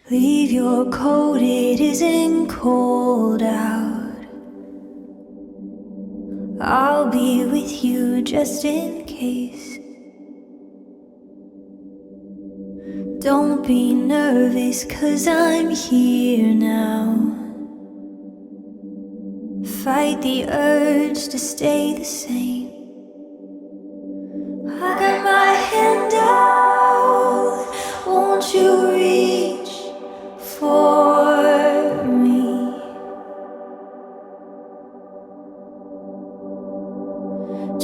Leave your coat, it isn't cold out. I'll be with you just in case. Don't be nervous, 'cause I'm here now. Fight the urge to stay the same. I got my hand out, won't you reach for me?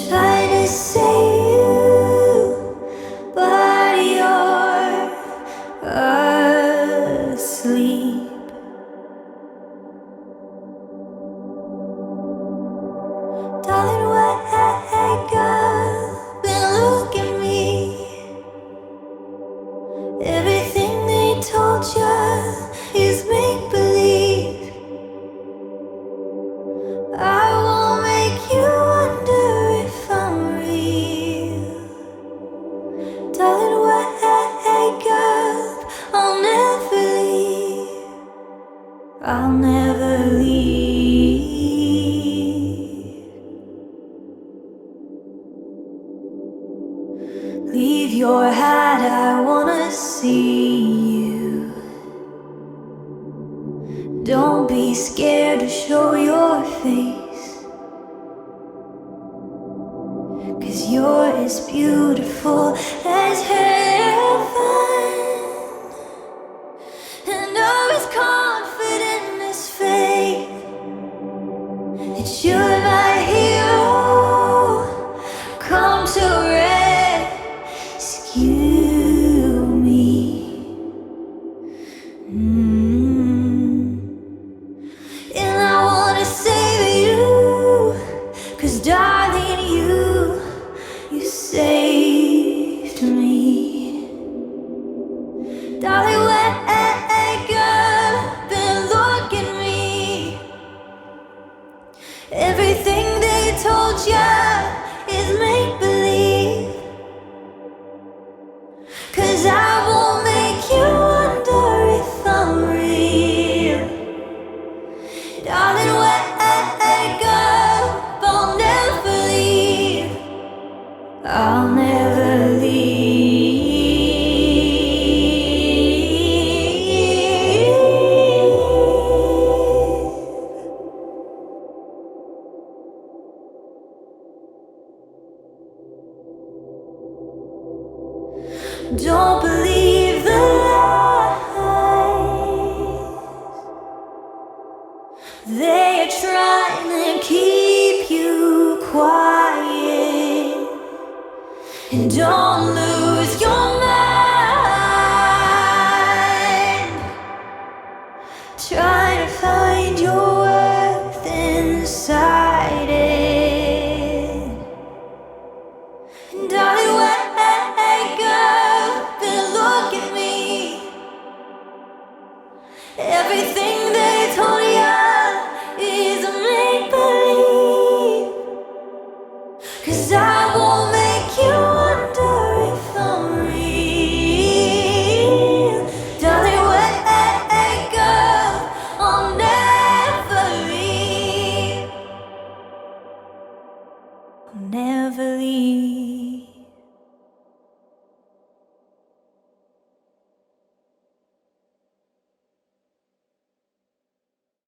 Try to save you, but you're asleep. Darling, wake up and look at me. Everything they told you is make-believe. I won't make you wonder if I'm real. Darling, wake up, I'll never leave. I'll never leave. Leave your hat, I wanna see you. Don't be scared to show your face, 'cause you're as beautiful as heaven. And I'm as confident as faith that you're my hero. Come to rescue me. And I wanna save you, 'cause darling, you saved me. Darling, wake up and look at me. Everything they told you is make-believe, 'cause I won't make you wonder if I'm real. Darling, wake up, I'll never leave. I'll never leave. Don't believe the lies. They are trying to keep you quiet. And don't lose your mind. Try to find your worth inside it. And darling, wake up and look at me. Everything